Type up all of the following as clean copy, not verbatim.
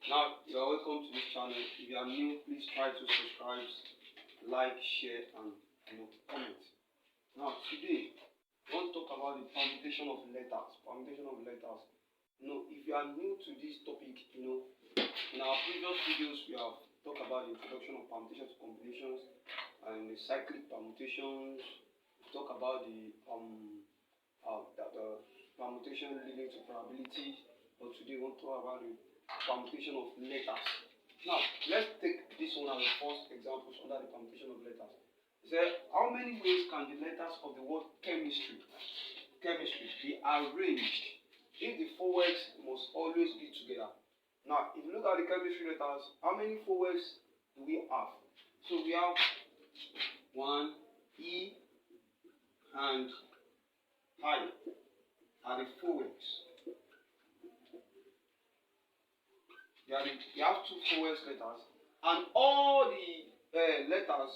Now, you are welcome to this channel. If you are new, please try to subscribe, like, share, and comment. Now, today, I want to talk about the permutation of letters. Permutation of letters. If you are new to this topic, in our previous videos, we have talked about the introduction of permutations to combinations and the cyclic permutations. We talk about the permutation leading to probability. But today, we want to talk about the permutation of letters. Now, let's take this one as the first example under the permutation of letters. It said, how many ways can the letters of the word chemistry be arranged if the four words must always be together? Now, if you look at the chemistry letters, how many four words do we have? So we have 1, E, and I are the four words. You have two four words letters, and all the letters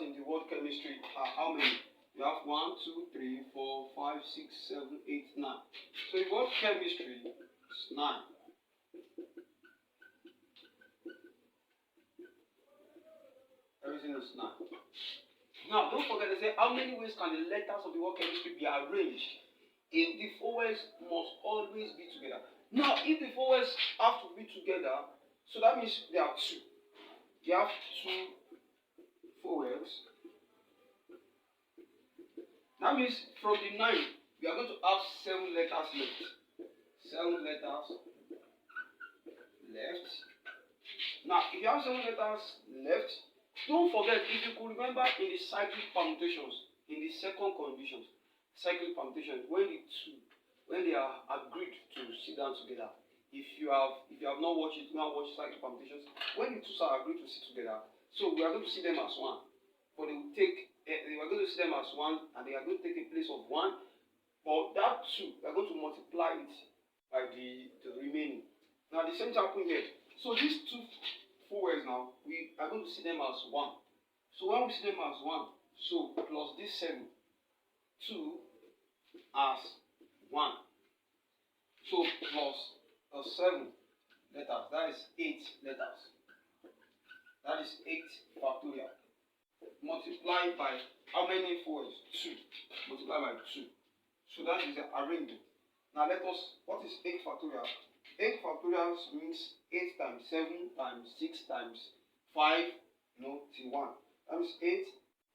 in the word chemistry are how many? You have 1, 2, 3, 4, 5, 6, 7, 8, 9. So the word chemistry is 9. Everything is 9. Now, don't forget to say how many ways can the letters of the word chemistry be arranged if the four words must always be together. Now, if the four words have to be together, so that means there are two. You have two four words. That means from the 9, we are going to have 7 letters left. 7 letters left. Now, if you have 7 letters left, don't forget, if you could remember in the cyclic permutations, in the second conditions, cyclic permutations, when they are agreed to sit down together. If you have not watched it, now watch cyclic permutations. When the two are agreed to sit together, so we are going to see them as one. But they are going to see them as one, and they are going to take a place of one. But that two, we are going to multiply it by the remaining. Now the same thing happened here. So these two four words now, we are going to see them as one. So when we see them as one, so plus this 7, 2 as 1. So plus 7 letters, that is 8 letters. That is 8 factorial. Multiplied by how many four words? 2. Multiplied by 2. So that is the arrangement. Now what is 8 factorial? 8 factorial means 8 times 7 times 6 times 5, till 1. That means 8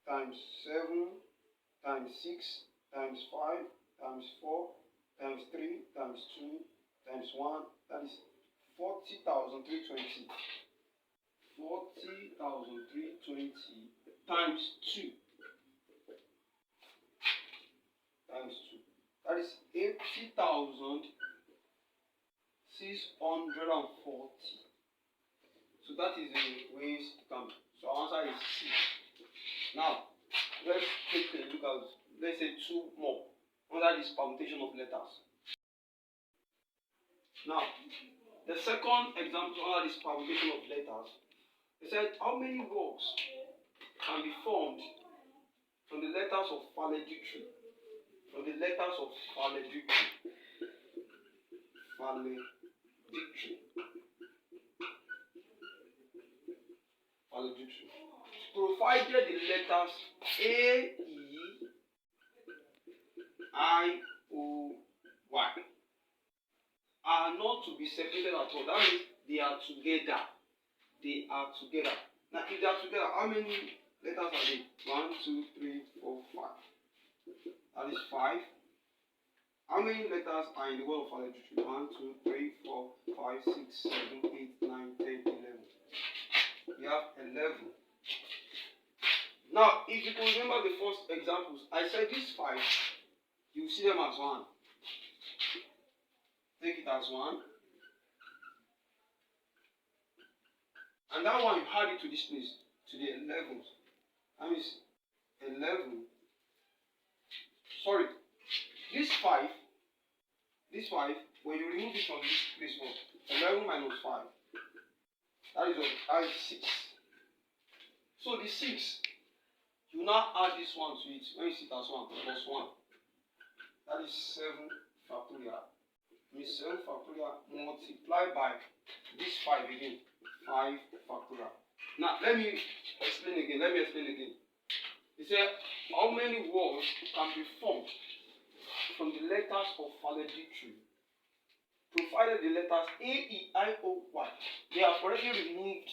times 7 times 6 times 5 times 4 times 3 times 2 times 1. That is 40,320. 40,320 times 2. Times 2. That is 80,640. So that is the ways to come. So our answer is C. Now, let's take a look at, let's say, 2 more under this permutation of letters. Now, the second example under this permutation of letters, it said how many words can be formed from the letters of valedictory. From the letters of valedictory. Valedictory. Valedictory. Provided the letters A, E, I, O, Y are not to be separated at all. That means they are together. They are together. Now, if they are together, how many letters are they? 1, 2, 3, 4, 5. That is 5. How many letters are in the word of valedictory? 1, 2, 3, 4, 5, 6, 7, 8, 9, 10, 11. We have 11. Now, if you can remember the first examples, I said these 5, you see them as 1. Take it as 1. And that one, you add it to this place, to the 11th. That means 11. Sorry. This 5, when you remove it from this place, 11 minus 5. That is 6. So the 6, you now add this one to it. When you see it as 1, plus 1. That is 7 factorial. means 7 factorial multiplied by this 5 again. 5 factorial. Now let me explain again. He said how many words can be formed from the letters of valedictory, provided the letters A, E, I, O, Y. They have already removed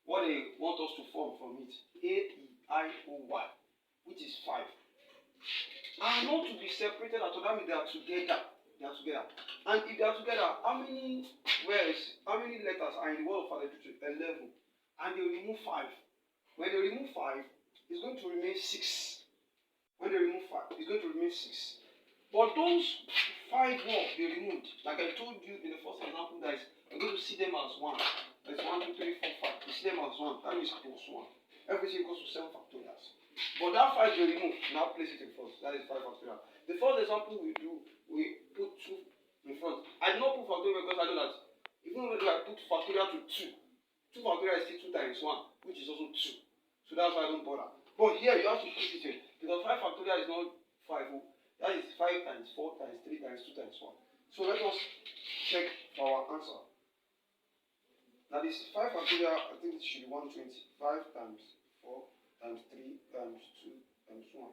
what they want us to form from it. A, E, I, O, Y, which is 5. Are not to be separated at all. That means they are together. And if they are together, how many letters are in the word of valedictory? 11. And they remove 5. When they remove 5, it's going to remain 6. When they remove 5, it's going to remain 6. But those 5 words they removed, like I told you in the first example, guys, you're going to see them as 1. That's 1, 2, 3, 4, 5. You see them as 1. That means plus 1. Everything goes to 7 factorials. But that 5 they remove, now place it in front. That is 5 factorial. The first example we do, we put 2 in front. I did not put factorial because I know that even though I put factorial to 2 factorial is still 2 times 1, which is also 2. So that's why I don't bother. But here you have to put it in, because 5 factorial is not 5. That is 5 times 4 times 3 times 2 times 1. So let us check our answer. That is 5 factorial, I think it should be 120. 5 times 4 times 3 times 2 times 1.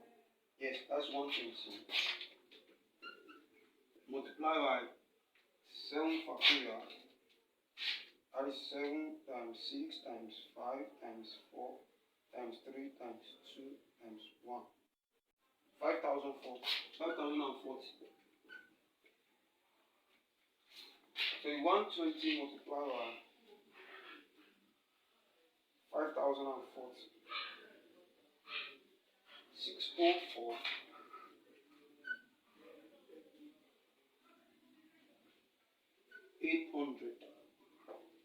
Yes, that's 120. Multiply by 7 factorial. That is 7 times 6 times 5 times 4 times 3 times 2 times 1. 5,040. So 120 multiplied by 5,040. 604. 800.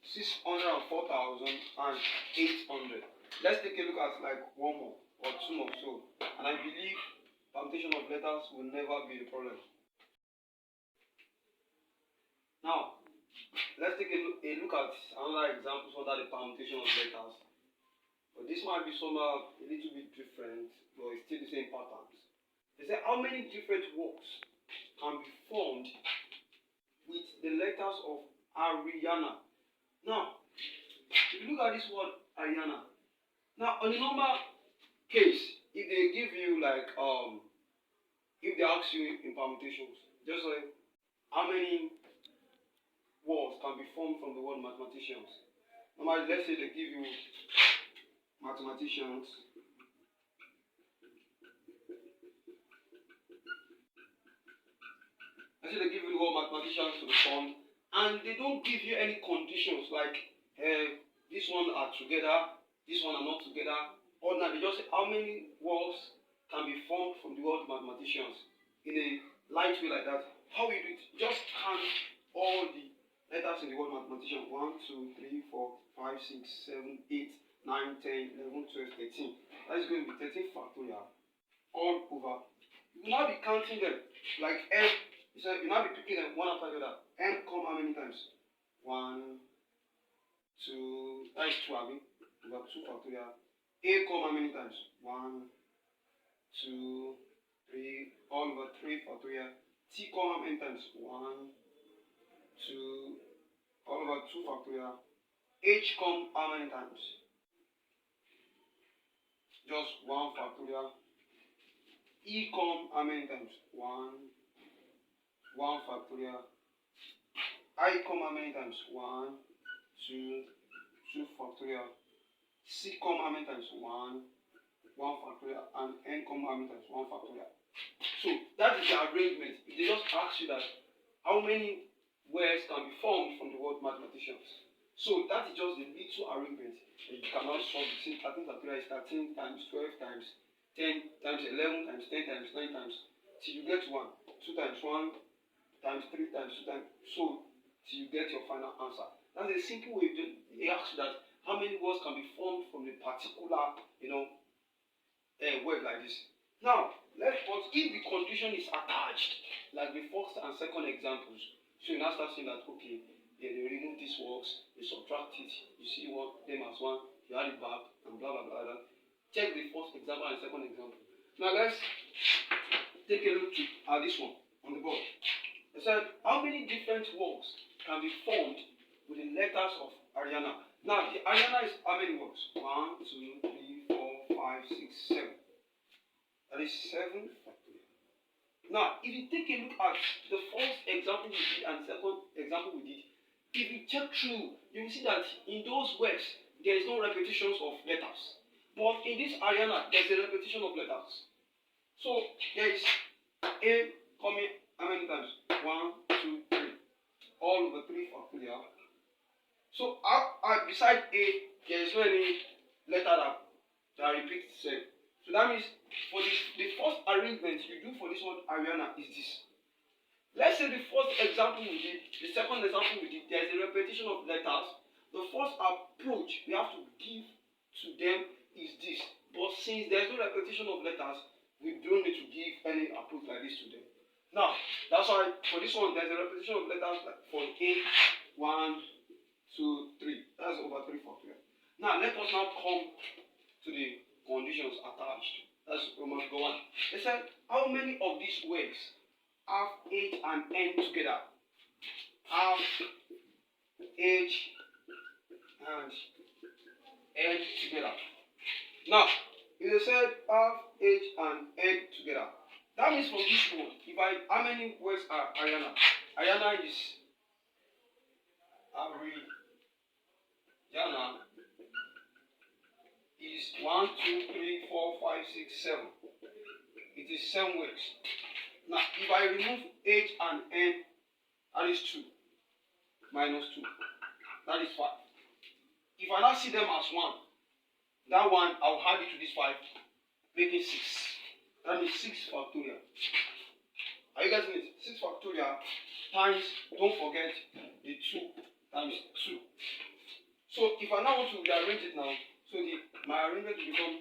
604,800. Let's take a look at like one more or two more. So, and I believe permutation of letters will never be a problem. Now, let's take a look at another example under the permutation of letters. But this might be somehow a little bit different, but it's still the same patterns. They say how many different words can be formed with the letters of Ariana. Now, if you look at this word Ariana, now on a normal case, if they give you like if they ask you in permutations, just like how many words can be formed from the word mathematicians. Normally, let's say they give you mathematicians. Let's say they give you the word mathematicians to the form, and they don't give you any conditions like this one are together, this one are not together. Or now they just say how many words can be formed from the word mathematicians in a light way like that. How you do it? Just count all the letters in the word mathematician. 1, 2, 3, 4, 5, 6, 7, 8, 9, 10, 11, 12, 13. That is going to be 13 factorial all over. You will now be counting them like M. So you now be picking them one after the other. M come how many times? 1, 2, that is 2, I mean. We have 2 factorial. A come how many times? 1, 2, 3, all over 3 factorial. T come how many times? 1, 2, all over 2 factorial. H come how many times? Just 1 factorial. E come how many times? 1 factorial. I come how many times? 1, 2 factorial. C come how many times? 1 factorial. And N come how many times? 1 factorial. So that is the arrangement. If they just ask you that how many words can be formed from the word mathematicians. So that is just the little arrangement. You cannot solve the same 13 factorial is 13 times 12 times 10 times 11 times 10 times 9 times till you get 1. 2 times 1 times 3 times 2 times so till you get your final answer. That's a simple way. They ask you that how many words can be formed from a particular, word like this. Now, but if the condition is attached, like the first and second examples, so you now start saying that, okay, they remove these words, they subtract it, you see them as 1, you add it back, and blah, blah, blah, blah. Check the first example and second example. Now, let's take a look at this one on the board. They said, how many different words can be formed with the letters of Ariana? Now, the Ariana is how many words? 1, 2, 3, 4, 5, 6, 7. That is 7 factorial. Now, if you take a look at the first example we did and second example we did, if you check through, you will see that in those words, there is no repetitions of letters. But in this Ariana, there is a repetition of letters. So, there is A coming how many times? 1, 2, 3. All over 3 factorial. So, beside A, there is no any letter that repeats itself. So that means for the first arrangement you do for this one Ariana is this. Let's say the first example we did, the second example we did, there is a repetition of letters. The first approach we have to give to them is this. But since there is no repetition of letters, we don't need to give any approach like this to them. Now, that's why for this one, there's a repetition of letters like for A, 1, 2, 3. That's over 3 factorial. Now, let us now come to the conditions attached. That's Roman go on. They said, how many of these words have H and N together? Have H and N together. Now, if they said have H and N together, that means from this one, how many words are Ariana? Ariana is Ariana is 1, 2, 3, 4, 5, 6, 7. It is 7 words. Now, if I remove H and N, that is 2. Minus 2. That is 5. If I now see them as 1, that one, I will add it to this 5, making 6. That means 6 factorial. Are you getting it? 6 factorial times, don't forget, the 2 times 2. So, if I now want to rearrange it now, so my arrangement will become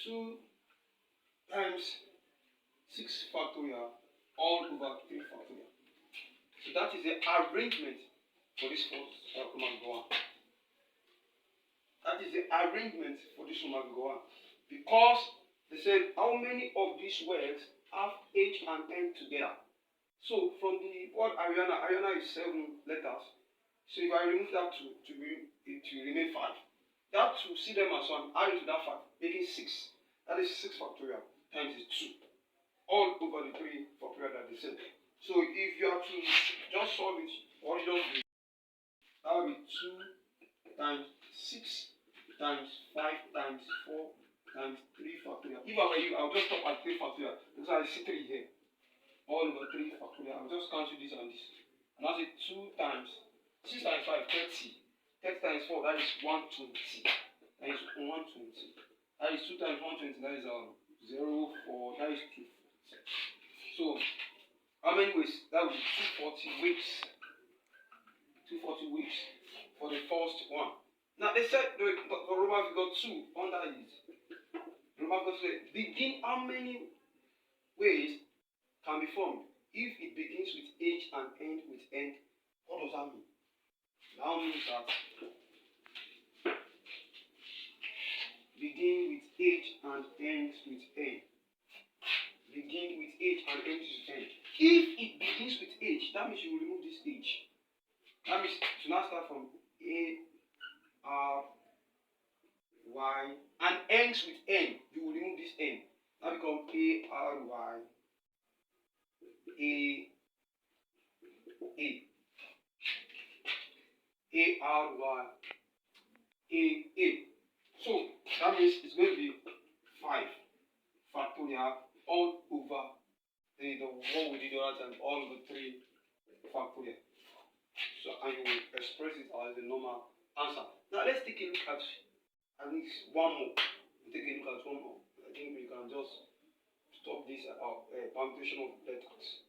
2 times 6 factorial all over 3 factorial. So that is the arrangement for this first Roman. That is the arrangement for this Roman. Because they said how many of these words have H and N together. So from the word Ariana is 7 letters. So if I remove that 2, it will remain 5. That to see them as 1, add into that 5, making 6. That is 6 factorial times the 2. All over the 3 factorial that they said. So if you have to just solve it, what you just do, that will be 2 times 6 times 5 times 4 times 3 factorial. If I were you, I would just stop at 3 factorial. Because I see 3 here. All over 3 factorial. I will just cancel this and this. And that's it 2 times 6 times 5, 30. 30 times 4, that is 120. That is 120. That is 2 times 120, that is 0, 4, that is 2. So, how many weeks? That would be 240 weeks. 240 weeks for the first one. Now, they said the Roman figure 2 under it. Roman figure 2, begin how many ways can be formed if it begins with H and end with N? What does that mean? That means that begin with H and ends with N. Begin with H and ends with N. If it begins with H, that means you will remove this H. That means to now start from A, R, Y, and ends with N. You will remove this N. That becomes A, R, Y, A, A. A, R, Y, A, A. So, that means it's going to be 5 factorial all over the what we did the other time, all over 3 factorial. So, and you will express it as the normal answer. Now, let's take a look at least one more. We'll take a look at one more. I think we can just stop this permutation of letters.